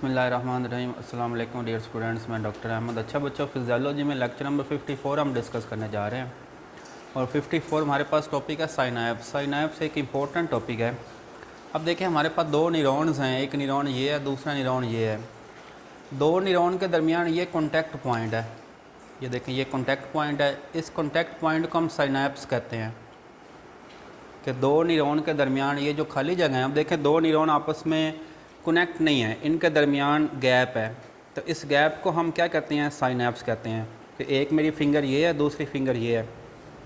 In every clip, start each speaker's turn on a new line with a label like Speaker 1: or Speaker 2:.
Speaker 1: बिस्मिल्लाहिर्रहमानिर्रहीम। अस्सलाम वालेकुम डियर स्टूडेंट्स, मैं डॉक्टर अहमद। अच्छा बच्चों, फिजियोलॉजी में लेक्चर नंबर 54 हम डिस्कस करने जा रहे हैं और 54 हमारे पास टॉपिक है साइनैप्स। साइनैप्स एक इम्पोर्टेंट टॉपिक है। अब देखें, हमारे पास दो न्यूरॉन्स हैं, एक न्यूरॉन ये है, दूसरा न्यूरॉन ये है। दो न्यूरॉन के दरमियान ये कॉन्टैक्ट पॉइंट है, ये देखें ये कॉन्टैक्ट पॉइंट है। इस कॉन्टैक्ट पॉइंट को हम साइनैप्स कहते हैं कि दो न्यूरॉन के दरमियान ये जो खाली जगह है, अब देखें दो न्यूरॉन आपस में कनेक्ट नहीं है, इनके दरमियान गैप है, तो इस गैप को हम क्या कहते हैं, साइनैप्स कहते हैं। कि एक मेरी फिंगर ये है, दूसरी फिंगर ये है,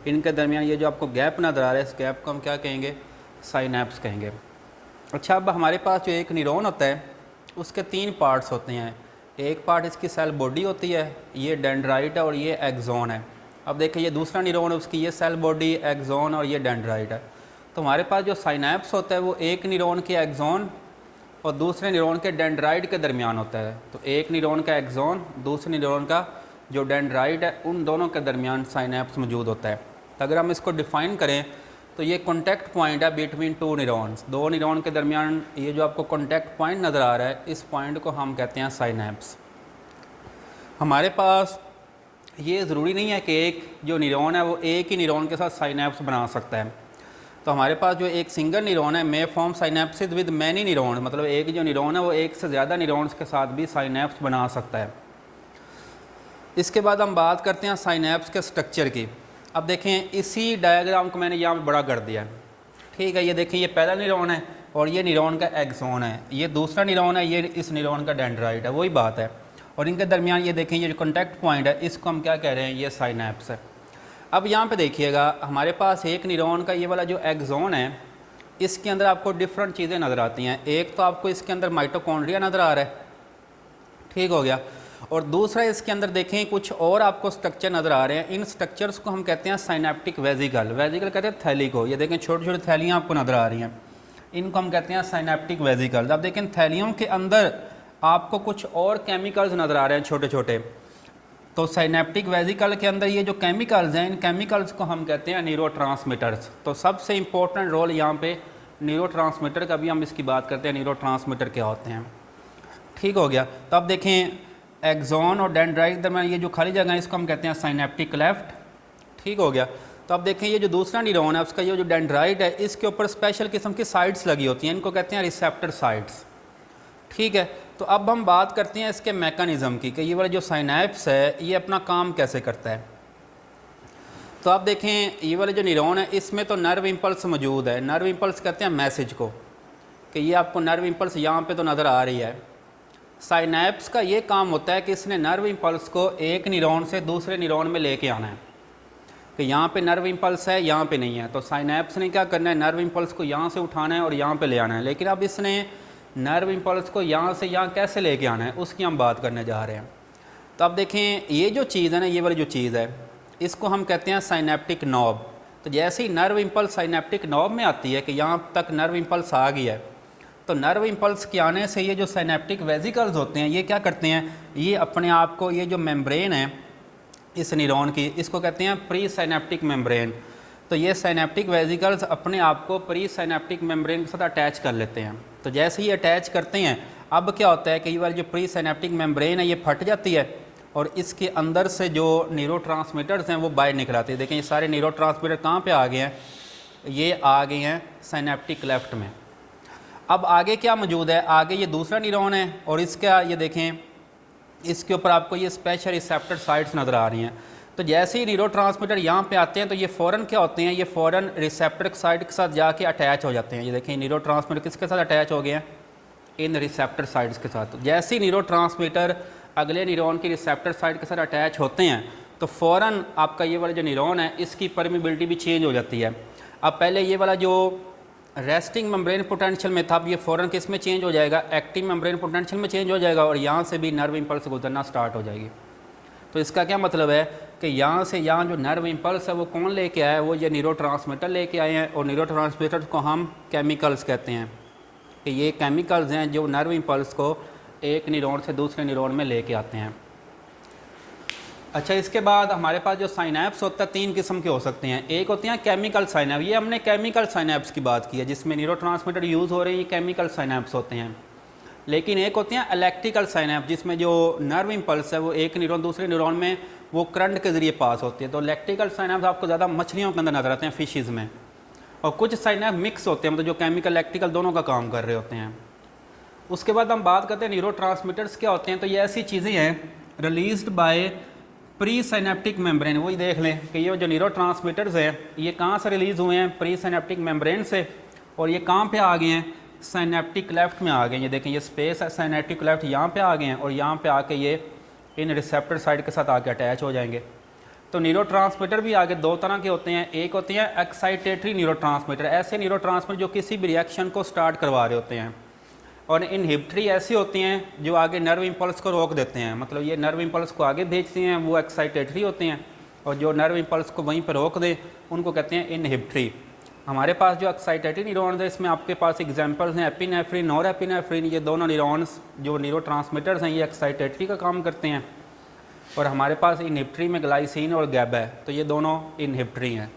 Speaker 1: इनके दरमियान ये जो आपको गैप नज़र आ रहा है, इस गैप को हम क्या कहेंगे, साइनैप्स कहेंगे। अच्छा, अब हमारे पास जो एक न्यूरॉन होता है उसके तीन पार्ट्स होते हैं। एक पार्ट इसकी सेल बॉडी होती है, ये डेंड्राइट है और ये एक्सोन है। अब देखिए ये दूसरा न्यूरॉन है, उसकी ये सेल बॉडी, एक्सोन और ये डेंड्राइट है। तो हमारे पास जो साइनैप्स होता है वो एक न्यूरॉन के एक्सोन और दूसरे न्यूरॉन के डेंड्राइट के दरमियान होता है। तो एक न्यूरॉन का एक्सोन, दूसरे न्यूरॉन का जो डेंड्राइट है, उन दोनों के दरमियान साइनैप्स मौजूद होता है। तो अगर हम इसको डिफ़ाइन करें तो ये कॉन्टैक्ट पॉइंट है बिटवीन टू न्यूरॉन्स। दो न्यूरॉन के दरमियान ये जो आपको कॉन्टैक्ट पॉइंट नज़र आ रहा है, इस पॉइंट को हम कहते हैं साइनैप्स। हमारे पास ये ज़रूरी नहीं है कि एक जो न्यूरॉन है वो एक ही न्यूरॉन के साथ साइनैप्स बना सकता है। तो हमारे पास जो एक सिंगल न्यूरॉन है may form synapses with many neuron, मतलब एक जो न्यूरॉन है वो एक से ज़्यादा न्यूरॉन्स के साथ भी साइनैप्स बना सकता है। इसके बाद हम बात करते हैं साइनैप्स के स्ट्रक्चर की। अब देखें इसी डायग्राम को मैंने यहाँ पे बड़ा कर दिया है, ठीक है। ये देखें ये पहला न्यूरॉन है और ये न्यूरॉन का एक्सोन है, ये दूसरा न्यूरॉन है, ये इस न्यूरॉन का डेंड्राइट है, वही बात है। और इनके दरमियान ये देखें ये जो कॉन्टैक्ट पॉइंट है, इसको हम क्या कह रहे हैं, ये साइनैप्स है। अब यहाँ पे देखिएगा हमारे पास एक न्यूरॉन का ये वाला जो एक्सोन है, इसके अंदर आपको डिफरेंट चीज़ें नज़र आती हैं। एक तो आपको इसके अंदर माइटोकॉन्ड्रिया नज़र आ रहा है, ठीक हो गया। और दूसरा इसके अंदर देखें कुछ और आपको स्ट्रक्चर नज़र आ रहे हैं। इन स्ट्रक्चर्स को हम कहते हैं साइनैप्टिक वेजिकल। वेजिकल कहते हैं थैली को, ये देखें छोटी छोटी थैलियाँ आपको नज़र आ रही हैं, इनको हम कहते हैं साइनैप्टिक वेजिकल। अब देखें थैलियों के अंदर आपको कुछ और केमिकल्स नज़र आ रहे हैं छोटे छोटे। तो साइनैप्टिक वेजिकल के अंदर ये जो केमिकल्स हैं, इन केमिकल्स को हम कहते हैं न्यूरोट्रांसमीटर्स। तो सबसे इम्पोर्टेंट रोल यहाँ पे न्यूरोट्रांसमीटर का भी हम इसकी बात करते हैं, न्यूरोट्रांसमीटर क्या होते हैं, ठीक हो गया। तो अब देखें एक्सोन और डेंड्राइट के दरमियान ये जो खाली जगह है, इसको हम कहते हैं साइनैप्टिक क्लेफ्ट, ठीक हो गया। तो अब देखें ये जो दूसरा न्यूरॉन है उसका ये जो डेंड्राइट है, इसके ऊपर स्पेशल किस्म की साइट्स लगी होती हैं, इनको कहते हैं रिसेप्टर साइट्स, ठीक है। तो अब हम बात करते हैं इसके मैकेनिज़्म की कि ये वाला जो साइनैप्स है ये अपना काम कैसे करता है। तो आप देखें ये वाला जो न्यूरॉन है इसमें तो नर्व इम्पल्स मौजूद है। नर्व इम्पल्स कहते हैं मैसेज को, कि ये आपको नर्व इम्पल्स यहाँ पे तो नज़र आ रही है। साइनैप्स का ये काम होता है कि इसने नर्व इम्पल्स को एक न्यूरॉन से दूसरे न्यूरॉन में लेके आना है, कि यहाँ पे नर्व इम्पल्स है, यहाँ पे नहीं है। तो साइनैप्स ने क्या करना है, नर्व इम्पल्स को यहाँ से उठाना है और यहाँ पे ले आना है। लेकिन अब इसने नर्व इम्पल्स को यहाँ से यहाँ कैसे लेके आना है, उसकी हम बात करने जा रहे हैं। तो अब देखें ये जो चीज़ है ना, ये वाली जो चीज़ है, इसको हम कहते हैं साइनैप्टिक नॉब। तो जैसे ही नर्व इम्पल्स साइनैप्टिक नॉब में आती है कि यहाँ तक नर्व इम्पल्स आ गया है, तो नर्व इम्पल्स के आने से ये जो साइनैप्टिक वेजिकल्स होते हैं ये क्या करते हैं, ये अपने आप को, ये जो मेम्ब्रेन है इस न्यूरॉन की, इसको कहते हैं प्री साइनैप्टिक मेम्ब्रेन। तो ये साइनैप्टिक वेजिकल्स अपने आप को प्री साइनैप्टिक मेम्ब्रेन के साथ अटैच कर लेते हैं। तो जैसे ही अटैच करते हैं, अब क्या होता है कि ये वाली जो प्री साइनैप्टिक मेम्ब्रेन है ये फट जाती है और इसके अंदर से जो न्यूरोट्रांसमीटर्स हैं वो बाहर निकल आते हैं। देखें ये सारे न्यूरोट्रांसमीटर कहाँ पे आ गए हैं, ये आ गए हैं साइनैप्टिक क्लेफ्ट में। अब आगे क्या मौजूद है, आगे ये दूसरा न्यूरॉन है और इसका ये देखें इसके ऊपर आपको ये स्पेशल रिसेप्टर साइट्स नज़र आ रही हैं। तो जैसे ही न्यूरोट्रांसमीटर यहाँ पे आते हैं तो ये फ़ौरन क्या होते हैं, ये फ़ौरन रिसेप्टर साइट के साथ जाके अटैच हो जाते हैं। ये देखें न्यूरोट्रांसमीटर किसके साथ अटैच हो गए हैं, इन रिसेप्टर साइट्स के साथ। तो जैसे ही न्यूरोट्रांसमीटर अगले न्यूरॉन की रिसेप्टर साइट के साथ अटैच होते हैं तो फ़ौरन आपका ये वाला जो न्यूरॉन है इसकी परमिबिलिटी भी चेंज हो जाती है। अब पहले ये वाला जो रेस्टिंग मेम्ब्रेन पोटेंशियल में था, अब ये फ़ौरन किस में चेंज हो जाएगा, एक्टिव मेम्ब्रेन पोटेंशियल में चेंज हो जाएगा और यहाँ से भी नर्व इम्पल्स गुजरना स्टार्ट हो जाएगी। तो इसका क्या मतलब है कि यहाँ से यहाँ जो नर्व इम्पल्स है वो कौन लेके आया है, वो ये न्यूरोट्रांसमीटर लेके आए हैं। और न्यूरोट्रांसमीटर को हम केमिकल्स कहते हैं, कि ये केमिकल्स हैं जो नर्व इम्पल्स को एक न्यूरॉन से दूसरे न्यूरॉन में लेके आते हैं। अच्छा, इसके बाद हमारे पास जो साइनैप्स होता है तीन किस्म के हो सकते हैं। एक होते हैं केमिकल साइनैप्स, ये हमने केमिकल साइनैप्स की बात की है जिसमें न्यूरोट्रांसमीटर यूज़ हो रहे हैं, ये केमिकल साइनैप्स होते हैं। लेकिन एक होते हैं इलेक्ट्रिकल साइनैप्स जिसमें जो नर्व इम्पल्स है वो एक न्यूरॉन दूसरे न्यूरॉन में वो करंट के ज़रिए पास होती है। तो इलेक्ट्रिकल साइनैप्स आपको ज़्यादा मछलियों के अंदर नजर आते हैं, फिशेज़ में। और कुछ साइनैप्स मिक्स होते हैं, मतलब जो केमिकल इलेक्ट्रिकल दोनों का काम कर रहे होते हैं। उसके बाद हम बात करते हैं न्यूरोट्रांसमीटर्स क्या होते हैं। तो ये ऐसी चीज़ें हैं released by pre synaptic membrane. वही देख लें कि ये जो न्यूरोट्रांसमीटर्स हैं ये कहाँ से रिलीज़ हुए हैं, प्री साइनेप्टिक मेम्ब्रेन से। और ये कहाँ पे आ गए हैं, साइनेप्टिक क्लेफ्ट में आ गए हैं। ये देखें ये स्पेस है, साइनेप्टिक क्लेफ्ट यहाँ पे आ गए हैं और यहाँ पे आके ये इन रिसेप्टर साइड के साथ आके अटैच हो जाएंगे। तो न्यूरोट्रांसमीटर भी आगे दो तरह के होते हैं। एक होते हैं एक्साइटेटरी न्यूरोट्रांसमीटर, ऐसे न्यूरोट्रांसमीटर जो किसी भी रिएक्शन को स्टार्ट करवा रहे होते हैं। और इनहिबिटरी ऐसी होती हैं जो आगे नर्व इम्पल्स को रोक देते हैं, मतलब ये नर्व इम्पल्स को आगे भेजती हैं, वो एक्साइटेटरी होते हैं। और जो नर्व इम्पल्स को वहीं पर रोक दे उनको कहते हैं इनहिबिटरी। हमारे पास जो एक्साइटेटरी न्यूरॉन्स है इसमें आपके पास एग्जांपल्स हैं एपिनेफ्रिन, नॉरएपिनेफ्रिन। ये दोनों न्यूरॉन्स जो न्यूरोट्रांसमीटर्स हैं ये एक्साइटेटरी का काम करते हैं। और हमारे पास इनहिबिटरी में ग्लाइसिन और गैबा है, तो ये दोनों इनहिबिटरी हैं।